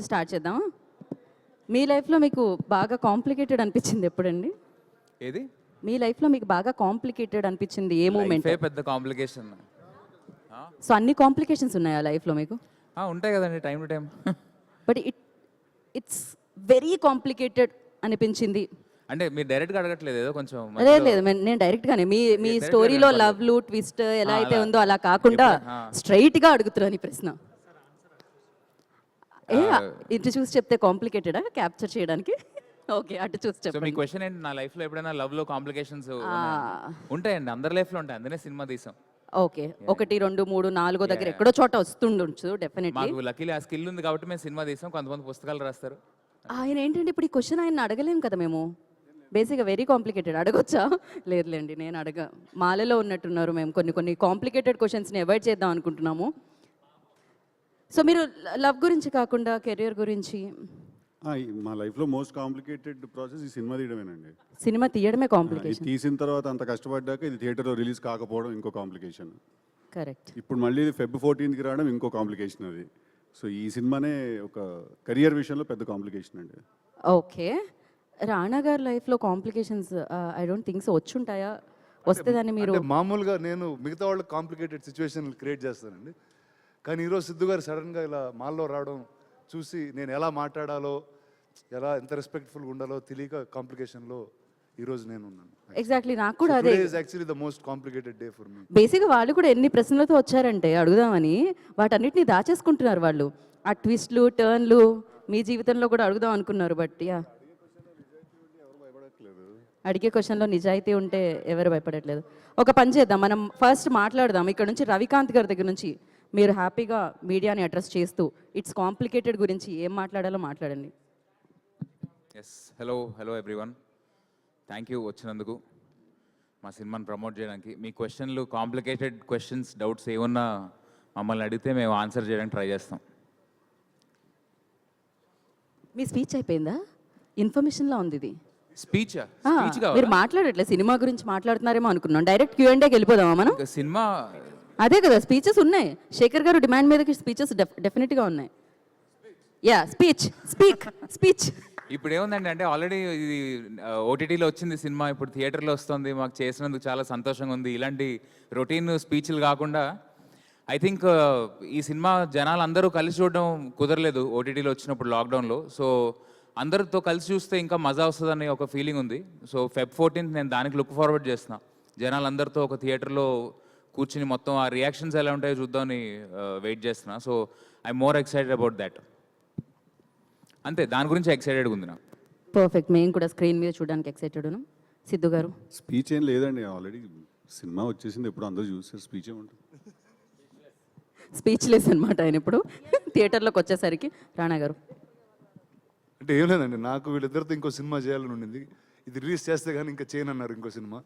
Start చేద్దాం. మీ లైఫ్లో మీకు బాగా కాంప్లికేటెడ్ అనిపించింది ఎప్పుడండి? ఏది మీ లైఫ్లో మీకు బాగా కాంప్లికేటెడ్ అనిపించింది ఏ మూమెంట్? లైఫే పెద్ద కాంప్లికేషన్. సో అన్ని కాంప్లికేషన్స్ ఉన్నాయా లైఫ్లో మీకు? ఉంటాయి కదండి time to time. But it's very complicated అనిపించింది. అంటే మీరు డైరెక్ట్గా అడగట్లేదు, ఏదో కొంచెం లేదు నేను డైరెక్ట్గానే మీ స్టోరీలో లవ్లు ట్విస్ట్ ఎలా అయితే ఉందో అలా కాకుండా స్ట్రైట్గా అడుగుతున్నాను ఈ ప్రశ్న. ఇటు చూసి చెప్తే కాంప్లికేటెడా క్యాప్చర్ చేయడానికి? ఓకే, అటు చూసి సో మీ చెప్పండి. క్వశ్చన్ ఏంటి, నా లైఫ్లో ఎప్పుడైనా లవ్లో కాంప్లికేషన్స్ ఉంటాయండి? అందరి లైఫ్లో ఉంటాయి, అందుకనే సినిమా తీసాం. ఓకే, 1 2 3 4 దగ్గర ఎక్కడో చోట వస్తుండొచ్చు డెఫినెట్లీ. మాకు లక్కీలీ ఆ స్కిల్ ఉంది కాబట్టి మేము సినిమా తీసాం. కొంతమంది పుస్తకాలు రాస్తారు. ఆయన ఏంటంటే ఇప్పుడు ఈ క్వశ్చన్ ఆయన అడగలేం కదా మేము. బేసిక్గా వెరీ కాంప్లికేటెడ్ అడగొచ్చా? లేదులేండి, నేను మాలలో ఉన్నట్టున్నారు. మేము కొన్ని కాంప్లికేటెడ్ క్వశ్చన్స్ని అవాయిడ్ చేద్దాం అనుకుంటున్నాము. సో మీరు లవ్ గురించి కాకుండా కెరియర్ గురించి? మా లైఫ్లో మోస్ట్ కాంప్లికేటెడ్ ప్రాసెస్ ఈ సినిమా తీయడమేనండి. సినిమా తీయడమే ఇది కాంప్లికేషన్. తీసిన తర్వాత అంత కష్టపడ్డాక ఇది థియేటర్లో రిలీజ్ కాకపోవడం ఇంకో కాంప్లికేషన్. కరెక్ట్. ఇప్పుడు మళ్ళీ ఇది Feb 14th రావడం ఇంకో కాంప్లికేషన్ అది. సో ఈ సినిమానే ఒక కెరియర్ విషయంలో పెద్ద కాంప్లికేషన్ అండి. ఓకే, రాణా గారి లైఫ్లో complications I don't think so వచ్చుంటాయా? వస్తే దాన్ని మీరు మామూలుగా నేను మిగతా వాళ్ళకి కాంప్లికేటెడ్ సిచ్యువేషన్ క్రియేట్ చేస్తానండి. కానీ ఈరోజు సిద్ధు గారు సడన్గా ఇలా మాల్లో రావడం చూసి నేను ఎలా మాట్లాడాలో, ఎలా ఎంత రెస్పెక్ట్ఫుల్గా ఉండాలో తెలియక కాంప్లికేషన్లో ఈరోజు నేను ఉన్నాను. ఎగ్జాక్ట్లీ, నాకు కూడా అదే. Actually the most complicated day for me. బేసిక్గా వాళ్ళు కూడా ఎన్ని ప్రశ్నలతో వచ్చారంటే అడుగుదామని, వాటన్నిటిని దాచేసుకుంటున్నారు వాళ్ళు. ఆ ట్విస్ట్లు టర్న్లు మీ జీవితంలో కూడా అడుగుదాం అనుకున్నారు. బట్ యా, అడిగే క్వశ్చన్లో నిజాయితీ ఉంటే ఎవరు భయపడట్లేదు. ఒక పని చేద్దాం, మనం ఫస్ట్ మాట్లాడదాం ఇక్కడ నుంచి. రవికాంత్ గారి దగ్గర నుంచి మీరు హ్యాపీగా మీడియాని అడ్రస్ చేస్తూ ఇట్స్ కాంప్లికేటెడ్ గురించి ఏం మాట్లాడాలో మాట్లాడండి. Yes, hello everyone, thank you వచ్చినందుకు మా సినిమాని ప్రమోట్ చేయడానికి. మీ క్వశ్చన్లు కాంప్లికేటెడ్ క్వశ్చన్స్, డౌట్స్ ఏమన్నా మమ్మల్ని అడిగితే మేము ఆన్సర్ చేయడానికి ట్రై చేస్తాం. మీ స్పీచ్ అయిపోయిందా? ఇన్ఫర్మేషన్లో ఉంది ఇది. స్పీచ్ మీరు మాట్లాడట్లేదు, సినిమా గురించి మాట్లాడుతున్నారేమో అనుకున్నాం. డైరెక్ట్ Q&Aకి వెళ్ళిపోదామా మనం? సినిమా అదే కదా, స్పీచెస్ ఉన్నాయి. శేఖర్ గారు డిమాండ్ మీదకి స్పీచెస్ డెఫినెట్గా ఉన్నాయి. Yeah, speech. ఇప్పుడు ఏముందండి అంటే ఆల్రెడీ ఇది ఓటీటీలో వచ్చింది సినిమా, ఇప్పుడు థియేటర్లో వస్తుంది. మాకు చేసినందుకు చాలా సంతోషంగా ఉంది. ఇలాంటి రొటీన్ స్పీచ్లు కాకుండా ఐ థింక్ ఈ సినిమా జనాలు అందరూ కలిసి చూడడం కుదరలేదు ఓటీటీలో వచ్చినప్పుడు లాక్డౌన్లో. సో అందరితో కలిసి చూస్తే ఇంకా మజా వస్తుందని ఒక ఫీలింగ్ ఉంది. సో Feb 14th నేను దానికి లుక్ ఫార్వర్డ్ చేస్తున్నా. జనాలందరితో ఒక థియేటర్లో కూర్చుని మొత్తం ఆ రియాక్షన్స్ ఎలా ఉంటాయో చూద్దామని వెయిట్ చేస్తున్నా. So I'm more excited about that. అంతే, దాని గురించి ఎక్సైటెడ్గా ఉంది నాకు. పర్ఫెక్ట్, మేము కూడా స్క్రీన్ మీద చూడడానికి ఎక్సైటెడ్ ఉన్నాం. సిద్ధు గారు? స్పీచ్ ఏం లేదండి, ఆల్రెడీ సినిమా వచ్చేసింది, ఎప్పుడు అందరూ చూసారు. స్పీచ్ ఏముంటుంది? స్పీచ్లెస్ అనమాట ఆయన ఇప్పుడు థియేటర్లోకి వచ్చేసరికి. రాణా గారు? అంటే ఏం లేదండి, నాకు వీళ్ళిద్దరితో ఇంకో సినిమా చేయాలని ఉండింది. ఇది రిలీజ్ చేస్తే కానీ ఇంకా చేయనన్నారు ఇంకో సినిమా.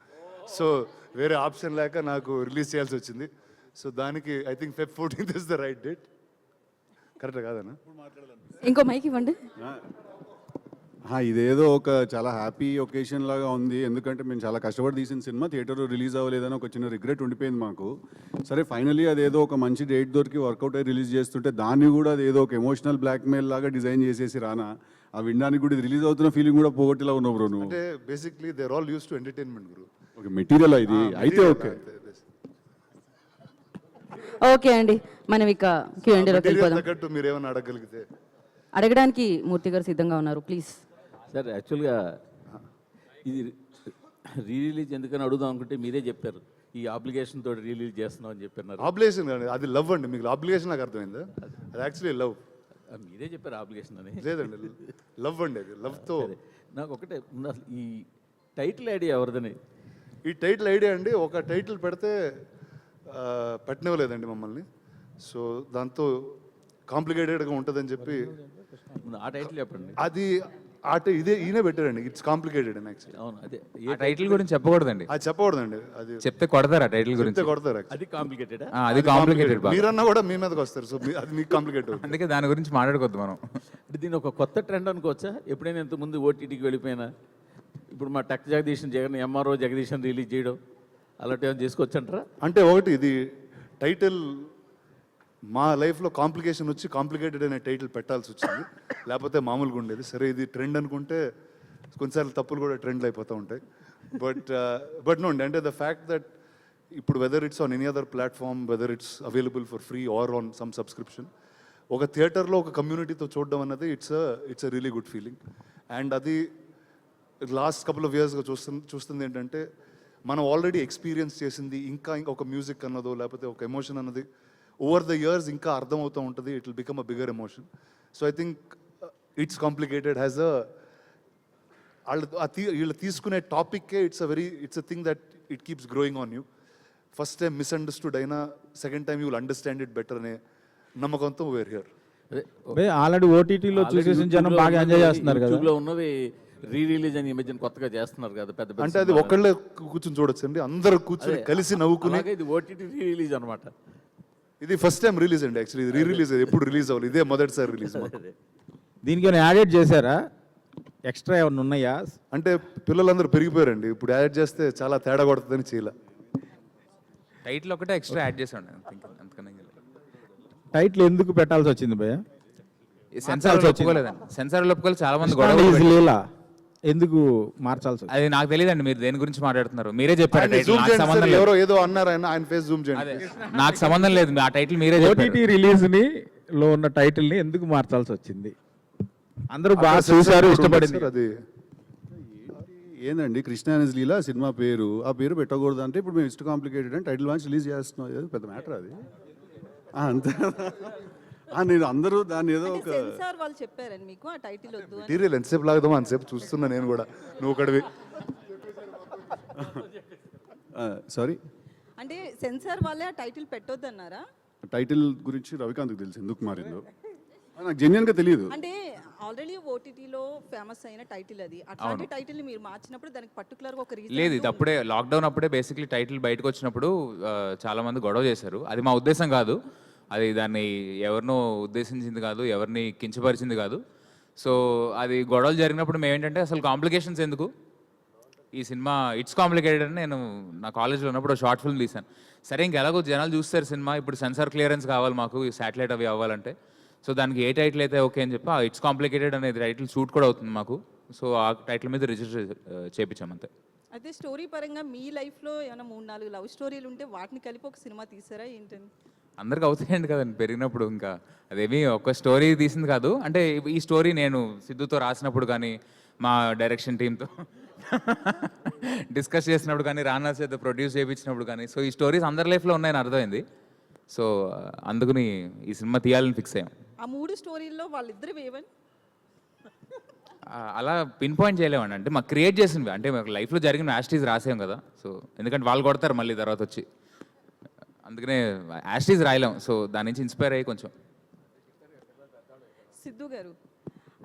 సో వేరే ఆప్షన్ లేక నాకు రిలీజ్ చేయాల్సి వచ్చింది. సో దానికి I think Feb 14th is the right date. Correct కాదనా? ఇంకో మైక్ ఇవ్వండి. ఇదేదో ఒక చాలా హ్యాపీ ఒకేషన్ లాగా ఉంది. ఎందుకంటే మేము చాలా కష్టపడి తీసిన సినిమా థియేటర్లో రిలీజ్ అవ్వలేదని ఒక చిన్న రిగ్రెట్ ఉండిపోయింది మాకు. సరే, ఫైనలీ అదేదో ఒక మంచి డేట్ దొరికి వర్కౌట్ అయ్యి రిలీజ్ చేస్తుంటే దాన్ని కూడా అదేదో ఒక ఎమోషనల్ బ్లాక్మెయిల్ లాగా డిజైన్ చేసేసి రానా, ఆ వినడానికి కూడా రిలీజ్ అవుతున్న ఫీలింగ్ కూడా పోగొట్టేలా ఉన్నావు బ్రో నువ్వు. అంటే basically they are all used to entertainment guru. Okay, material ఇది అయితే ఓకే. ఓకే అండి, మనం ఇక Q&Aలోకి వెళ్ళిపోదాం. తగ్గట్టు మీరు ఏమైనా అడగగలిగితే. అడగడానికి మూర్తి గారు సిద్ధంగా ఉన్నారు, ప్లీజ్. సార్, యాక్చువల్గా ఇది రిలీజ్ ఎందుకని అడుగుదాం అనుకుంటే మీరే చెప్పారు, ఈ ఆబ్లిగేషన్ తోటి రిలీజ్ చేస్తున్నాం అని చెప్పారు. ఆబ్లిగేషన్ కాదు, అది లవ్ అండి. మీకు ఆబ్లిగేషన్ నాకు అర్థమైందా? అది యాక్చువల్లీ లవ్. మీరే చెప్పారు ఆబ్లిగేషన్ అని. లేదండి, లవ్ అండి. అది లవ్తో. నాకు ఒకటే ఈ టైటిల్ ఐడియా ఎవరిదని? ఈ టైటిల్ ఐడియా అండి, ఒక టైటిల్ పెడితే పెట్టనివ్వలేదండి మమ్మల్ని. సో దాంతో కాంప్లికేటెడ్గా ఉంటుందని చెప్పి ఆ టైటిల్ చెప్పండి. అది ఇదే ఈయన పెట్టారండి. ఇట్స్ కాంప్లికేటెడ్ అని యాక్చువల్లీ. అవును, అదే టైటిల్ గురించి చెప్పకూడదండి. అది చెప్పకూడదండి, అది చెప్తే కొడతారా టైటిల్ గురించి? కొడతారు. అది కాంప్లికేటెడ్. అది కాంప్లికేటెడ్. మీరన్నా కూడా మీ మీదకి వస్తారు. సో అది మీకు కాంప్లికేటెడ్. అందుకే దాని గురించి మాట్లాడుకోవద్దు మనం. అంటే దీని ఒక కొత్త ట్రెండ్ అనుకోవచ్చా? ఎప్పుడైనా ఇంతకుముందు ఓటీటీకి వెళ్ళిపోయినా ఇప్పుడు మా టక్ జగదీశన్ MRO జగదీశన్ రిలీజ్ చేయడం అలాంటి ఏమైనా చేసుకోవచ్చు అంటారా? అంటే ఒకటి ఇది టైటిల్ మా లైఫ్లో కాంప్లికేషన్ వచ్చి కాంప్లికేటెడ్ అనే టైటిల్ పెట్టాల్సి వచ్చింది, లేకపోతే మామూలుగా ఉండేది. సరే ఇది ట్రెండ్ అనుకుంటే కొన్నిసార్లు తప్పులు కూడా ట్రెండ్లు అయిపోతూ ఉంటాయి. బట్ నో అండి, అంటే ద ఫ్యాక్ట్ దట్ ఇప్పుడు whether it's on any other platform, whether it's available for free or on some subscription, ఒక థియేటర్లో ఒక కమ్యూనిటీతో చూడడం అన్నది it's a really good feeling. And అది లాస్ట్ కపుల్ ఆఫ్ ఇయర్స్గా చూస్తుంది ఏంటంటే మనం ఆల్రెడీ ఎక్స్పీరియన్స్ చేసింది ఇంకా ఒక మ్యూజిక్ అన్నదో లేకపోతే ఒక ఎమోషన్ అన్నది ఓవర్ ద ఇయర్స్ ఇంకా అర్థమవుతూ ఉంటుంది. It will become a bigger emotion. So I think it's complicated has వీళ్ళు తీసుకునే టాపిక్కే it's a thing that it keeps growing on you. First time misunderstood అయినా second time you will understand it better అనే నమ్మకంతో where here. అదే already ఓటీటీలో చూసేసిన జనం బాగా ఎంజాయ్ చేస్తున్నారు కదా. యూట్యూబ్లో ఉన్నవి రీ రిలీజ్ అని ఈ మధ్యన కొత్తగా చేస్తున్నారు కదా పెద్ద పెద్ద అంటే అది ఒక్కళ్ళే కూర్చొని చూడొచ్చు అండి, అందరూ కూర్చొని కలిసి నవ్వుకుని. అలాగే ఇది ఓటీటీ రీ రిలీజ్ అనమాట. ఇది ఫస్ట్ టైం రిలీజ్ అండి, యాక్చువల్లీ ఇది రీ రిలీజ్, ఎప్పుడు రిలీజ్ అవ్వాలి, ఇదే మొదటిసారి రిలీజ్. దీనికి ఏమైనా యాడెడ్ చేశారా, ఎక్స్ట్రా ఏమైనా ఉన్నాయా? అంటే పిల్లలందరూ పెరిగిపోయారండి, ఇప్పుడు యాడ్ చేస్తే చాలా తేడా కొడుతుందని చేయలే. టైటిల్ ఒకటే ఎక్స్ట్రా యాడ్ చేసాం అంతకన్నా. టైటిల్ ఎందుకు పెట్టాల్సి వచ్చింది భయ్య? సెన్సార్ ఒప్పుకోలేదండి, సెన్సార్ ఒప్పుకోలేదు. చాలా మంది కృష్ణ గొడవ is లీలా ఎందుకు మార్చాల్సి వచ్చింది? అది నాకు తెలియదండి, మీరు దేని గురించి మాట్లాడుతున్నారు, మీరే చెప్పారు. ఆయన టైటిల్ zoom నాకు చేయండి సంబంధం సార్, లేదు. ఎవరో ఏదో అన్నారు, ఆయన ఫేస్ జూమ్ చేయండి. అదే నాకు సంబంధం లేదు, ఆ టైటిల్ మీరే చెప్పారు. ఓటీటీ రిలీజ్ లో ఉన్న టైటిల్ ని ఎందుకు మార్చాల్సి వచ్చింది? అందరూ బాగా చూశారు, ఇష్టపడింది. అది ఏందండి కృష్ణ ఇస్ లీలా సినిమా పేరు, ఆ పేరు పెట్టకూడదు అంటే ఇప్పుడు మేము ఇష్ట కాంప్లికేటెడ్ అని టైటిల్ వాంచి రిలీజ్ చేస్తున్నాం, ఏదో పెద్ద మ్యాటర్ అది. అంతే. నేను అందరూ దాన్ని ఏదో ఒక సెన్సార్ వాళ్ళు చెప్పారని మీకు ఆ టైటిల్ వద్దు అని. మెటీరియల్ ఎంతసేపు లాగుదామో అంతసేపు చూస్తున్నా నేను కూడా, నువ్వు ఒకటివి. సారీ, అంటే సెన్సార్ వాళ్ళే ఆ టైటిల్ పెట్టొద్దు అన్నారా? టైటిల్ గురించి రవికాంత్కి తెలుసు ఎందుకు మారిందో, నాకు జెన్యున్గా తెలియదు. అంటే ఆల్రెడీ ఓటీటీలో ఫేమస్ అయిన టైటిల్ అది, అట్లాంటి టైటిల్ ని మీరు మార్చినప్పుడు దానికి పర్టికులర్ గా ఒక రీజన్ లేదు, ఇది అప్పుడే లాక్డౌన్ అప్పుడే బేసిక్లీ టైటిల్ బయటకు వచ్చినప్పుడు చాలా మంది గొడవ చేశారు. అది మా ఉద్దేశం కాదు, అది దాన్ని ఎవరినో ఉద్దేశించింది కాదు, ఎవరిని కించపరిచింది కాదు. సో అది గొడవలు జరిగినప్పుడు మేమేంటంటే అసలు కాంప్లికేషన్స్ ఎందుకు, ఈ సినిమా ఇట్స్ కాంప్లికేటెడ్ అని నేను నా కాలేజ్లో ఉన్నప్పుడు షార్ట్ ఫిల్మ్ తీశాను. సరే ఇంకెలాగో జనాలు చూస్తారు సినిమా, ఇప్పుడు సెన్సార్ క్లియరెన్స్ కావాలి మాకు, ఈ శాటిలైట్ అవి అవ్వాలంటే. సో దానికి ఏ టైటిల్ అయితే ఓకే అని చెప్పి ఆ ఇట్స్ కాంప్లికేటెడ్ అనేది టైటిల్ షూట్ కూడా అవుతుంది మాకు. సో ఆ టైటిల్ మీద రిజిస్టర్ చేయించాం అంతే. అయితే స్టోరీ పరంగా మీ లైఫ్ లో ఏమైనా 3-4 లవ్ స్టోరీలు ఉంటే వాటిని కలిపి ఒక సినిమా తీసారా ఏంటని? అందరికి అవుతాయండి కదండి పెరిగినప్పుడు, ఇంకా అదేమి ఒక స్టోరీ తీసింది కాదు. అంటే ఈ స్టోరీ నేను సిద్ధుతో రాసినప్పుడు కానీ, మా డైరెక్షన్ టీంతో డిస్కస్ చేసినప్పుడు కానీ, రానా చేత ప్రొడ్యూస్ చేయించినప్పుడు కానీ, సో ఈ స్టోరీస్ అందరి లైఫ్లో ఉన్నాయని అర్థమైంది. సో అందుకని ఈ సినిమా తీయాలని ఫిక్స్ అయ్యాం. ఆ 3 స్టోరీల్లో వాళ్ళిద్దరు వేవని అలా పిన్ పాయింట్ చేయలేమండి, అంటే మాకు క్రియేట్ చేసినవి, అంటే మాకు లైఫ్లో జరిగిన యాస్టీస్ రాసాం కదా. సో ఎందుకంటే వాళ్ళు కొడతారు మళ్ళీ తర్వాత వచ్చి, అందుకనే యాస్టీస్ రాయలేం. సో దాని నుంచి ఇన్స్పైర్ అయ్యి కొంచెం. సిద్ధు గారు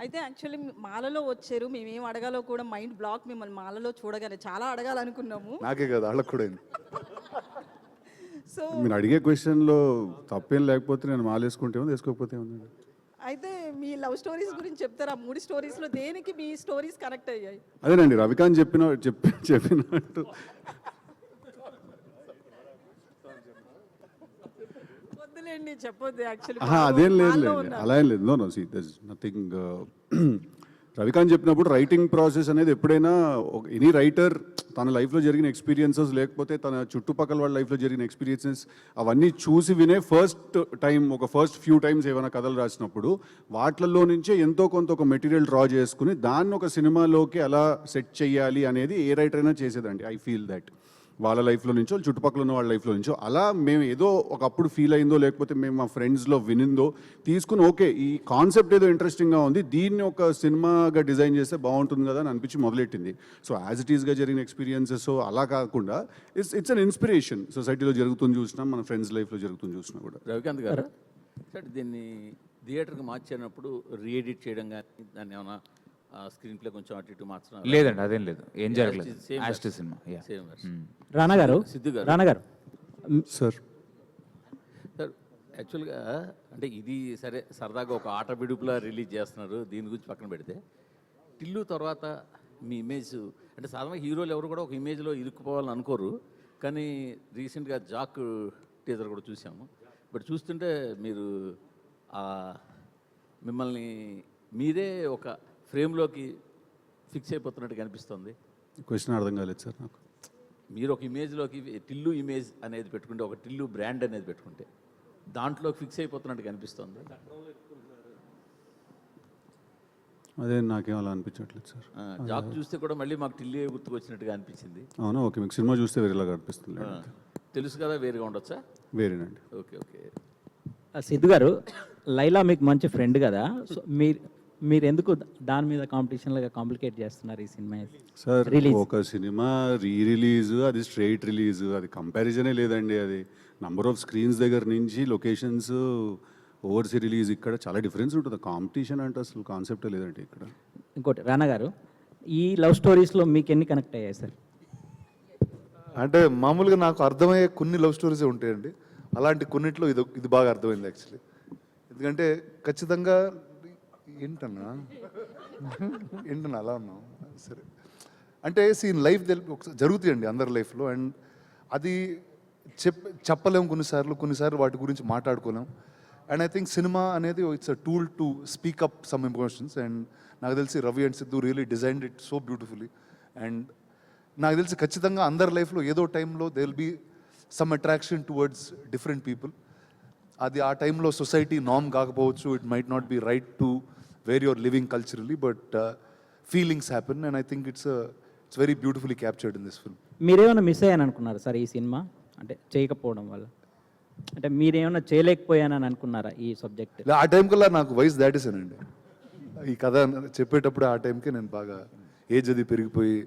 అయితే యాక్చువల్లీ మాలలో వచ్చారు, మేమేం అడగాలో కూడా మైండ్ బ్లాక్, మిమ్మల్ని మాలలో చూడగానే చాలా అడగాలనుకున్నాము. నాకే కదా వాళ్ళకు కూడా అయింది. సో మీరు అడిగే క్వశ్చన్లో తప్పేం లేకపోతే నేను మాలేసుకుంటే ఉంది, వేసుకోకపోతే ఉంది. అయితే మీ లవ్ స్టోరీస్ గురించి చెప్తారా? 3 స్టోరీస్లో దేనికి మీ స్టోరీస్ కనెక్ట్ అయ్యాయి? అదేనండి రవికాంత్ చెప్పినట్టు వద్దులేండి చెప్పొద్దు యాక్చువల్లీ. అదేం లేదు అలా ఏం లేదు. No see that's nothing. Ravikanth చెప్పినప్పుడు రైటింగ్ ప్రాసెస్ అనేది ఎప్పుడైనా ఎనీ రైటర్ తన లైఫ్లో జరిగిన ఎక్స్పీరియన్సెస్ లేకపోతే తన చుట్టుపక్కల వాళ్ళ లైఫ్లో జరిగిన ఎక్స్పీరియన్సెస్ అవన్నీ చూసి వినే ఫస్ట్ ఫ్యూ టైమ్స్ ఏమైనా కథలు రాసినప్పుడు వాటిల్లో నుంచే ఎంతో కొంత ఒక మెటీరియల్ డ్రా చేసుకుని దాన్ని ఒక సినిమాలోకి ఎలా సెట్ చేయాలి అనేది ఏ రైటర్ అయినా చేసేదండి. ఐ ఫీల్ దట్ వాళ్ళ లైఫ్లో నుంచో చుట్టుపక్కల ఉన్న వాళ్ళ లైఫ్లో నుంచో అలా మేము ఏదో ఒకప్పుడు ఫీల్ అయిందో లేకపోతే మేము మా ఫ్రెండ్స్లో వినిందో తీసుకుని ఓకే ఈ కాన్సెప్ట్ ఏదో ఇంట్రెస్టింగ్గా ఉంది, దీన్ని ఒక సినిమాగా డిజైన్ చేస్తే బాగుంటుంది కదా అని అనిపించి మొదలెట్టింది. సో యాజ్ ఇట్ ఈస్గా జరిగిన ఎక్స్పీరియన్సెస్ అలా కాకుండా ఇట్స్ అన్ ఇన్స్పిరేషన్. సొసైటీలో జరుగుతుంది చూసినా, మన ఫ్రెండ్స్ లైఫ్లో జరుగుతుంది చూసినా కూడా. రవికాంత్ గారు సార్ దీన్ని థియేటర్కి మార్చినప్పుడు రీఎడిట్ చేయడం కానీ దాన్ని ఏమైనా స్క్రీన్ ప్లే కొంచెం అటు ఇటు మార్చడం? లేదండి అదేం లేదు, ఏం జరగలేదు. యాస్టీ సినిమా సేమ్ వర్షన్. రానా గారు, సిద్ధు గారు, రానా గారు సార్ సార్ యాక్చువల్గా అంటే ఇది సరే సరదాగా ఒక ఆట విడుపులా రిలీజ్ చేస్తున్నారు, దీని గురించి పక్కన పెడితే టిల్లు తర్వాత మీ ఇమేజ్ అంటే సాధారణంగా హీరోలు ఎవరు కూడా ఒక ఇమేజ్లో ఇరుక్కుపోవాలని అనుకోరు, కానీ రీసెంట్గా జాక్ టీజర్ కూడా చూసాము. బట్ చూస్తుంటే మీరు ఆ, మిమ్మల్ని మీరే ఒక ఫ్రేమ్లోకి ఫిక్స్ అయిపోతున్నట్టు కనిపిస్తుంది. క్వశ్చన్ అర్థం కాలేదు సార్ నాకు. మీరు ఒక ఇమేజ్లోకి టిల్లు ఇమేజ్ అనేది పెట్టుకుంటే, ఒక టిల్లు బ్రాండ్ అనేది పెట్టుకుంటే దాంట్లో ఫిక్స్ అయిపోతున్నట్టు కనిపిస్తుంది. అదే నాకేం అలా అనిపించట్లేదు సార్. జాబ్ చూస్తే కూడా మళ్ళీ మాకు టిల్లు గుర్తుకొచ్చినట్టుగా అనిపించింది. అవునా, ఓకే, మీకు సినిమా చూస్తే వేరేలాగా అనిపిస్తుంది. తెలుసు కదా, వేరుగా ఉండొచ్చా? వేరేనండి. Okay okay. సిద్ధు గారు, లైలా మీకు మంచి ఫ్రెండ్ కదా, సో మీరు ఎందుకు దాని మీద కాంపిటీషన్లుగా కాంప్లికేట్ చేస్తున్నారు ఈ సినిమా? Sir Release. ఒక సినిమా రిలీజ్, అది స్ట్రైట్ రిలీజ్, అది కంపారిజనే లేదండి. అది నంబర్ ఆఫ్ స్క్రీన్స్ దగ్గర నుంచి లొకేషన్స్, ఓవర్సీ రిలీజ్, ఇక్కడ చాలా డిఫరెన్స్ ఉంటుంది. కాంపిటీషన్ అంటే అసలు కాన్సెప్టే లేదండి ఇక్కడ. ఇంకోటి రానా గారు, ఈ లవ్ స్టోరీస్లో మీకు ఎన్ని కనెక్ట్ అయ్యాయి సార్? అంటే మామూలుగా నాకు అర్థమయ్యే కొన్ని లవ్ స్టోరీసే ఉంటాయండి. అలాంటి కొన్నిట్లో ఇది బాగా అర్థమైంది యాక్చువల్లీ. ఎందుకంటే ఖచ్చితంగా ఏంటన్నా అలా ఉన్నాం. సరే, అంటే సీన్ లైఫ్ ఒకసారి జరుగుతాయండి అందరి లైఫ్లో, అండ్ అది చెప్పలేము కొన్నిసార్లు వాటి గురించి మాట్లాడుకోలేం. అండ్ ఐ థింక్ సినిమా అనేది it's a tool to speak up some emotions, and నాకు తెలిసి Ravi and Siddhu really designed it so beautifully. And నాకు తెలిసి ఖచ్చితంగా అందరి లైఫ్లో ఏదో టైంలో they will be some attraction towards different people. అది ఆ టైంలో సొసైటీ నార్మ్ కాకపోవచ్చు, it might not be right to where your living culturally, but feelings happen, and I think it's very beautifully captured in this film. మీరేమైనా miss అయ్యాను అనుకున్నారా sir ఈ cinema అంటే చేయకపోవడం వల్ల? అంటే మీరేమైనా చేయలేకపోయానని అనుకున్నారా ఈ సబ్జెక్ట్? ఆ టైం కల్లా నాకు వయసు దాటేసానండి. ఈ కథ చెప్పేటప్పుడు ఆ టైంకి నేను బాగా ఏజ్ అది పెరిగిపోయి,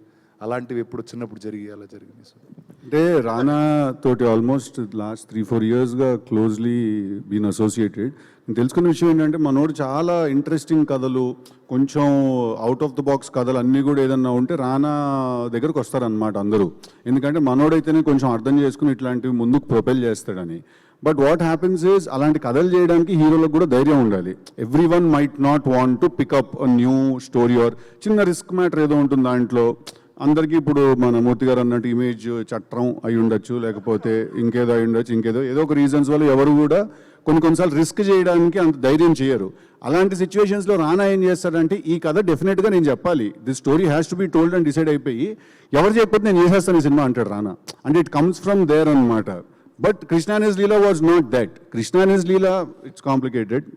అలాంటివి ఎప్పుడు చిన్నప్పుడు అలా జరిగింది. సో అంటే రానా తోటి ఆల్మోస్ట్ లాస్ట్ 3-4 yearsగా క్లోజ్లీ బీన్ అసోసియేటెడ్. నేను తెలుసుకున్న విషయం ఏంటంటే మనోడు చాలా ఇంట్రెస్టింగ్ కథలు, కొంచెం అవుట్ ఆఫ్ ద బాక్స్ కథలు అన్నీ కూడా ఏదన్నా ఉంటే రానా దగ్గరకు వస్తారనమాట అందరూ. ఎందుకంటే మనోడైతేనే కొంచెం అర్థం చేసుకుని ఇట్లాంటివి ముందుకు ప్రొపెల్ చేస్తాడని. బట్ వాట్ హ్యాపెన్స్ ఈజ్, అలాంటి కథలు చేయడానికి హీరోలకు కూడా ధైర్యం ఉండాలి. Everyone might not want to pick up a new story, or చిన్న రిస్క్ మ్యాటర్ ఏదో ఉంటుంది దాంట్లో. అందరికీ ఇప్పుడు మన మూర్తి గారు అన్నట్టు ఇమేజ్ చట్టం అయి ఉండొచ్చు, లేకపోతే ఇంకేదో అయి ఉండొచ్చు, ఏదో ఒక రీజన్స్ వల్ల ఎవరు కూడా కొన్నిసార్లు రిస్క్ చేయడానికి అంత ధైర్యం చేయరు. అలాంటి సిచ్యువేషన్స్లో రానా ఏం చేస్తాడంటే, ఈ కథ డెఫినెట్గా నేను చెప్పాలి, this story has to be told అని డిసైడ్ అయిపోయి, ఎవరు చెప్పితే నేను చేసేస్తాను ఈ సినిమా అంటాడు రానా. అంటే ఇట్ కమ్స్ ఫ్రమ్ దేర్ అనమాట. But Krishna and his Leela was not that. Krishna and his Leela it's complicated.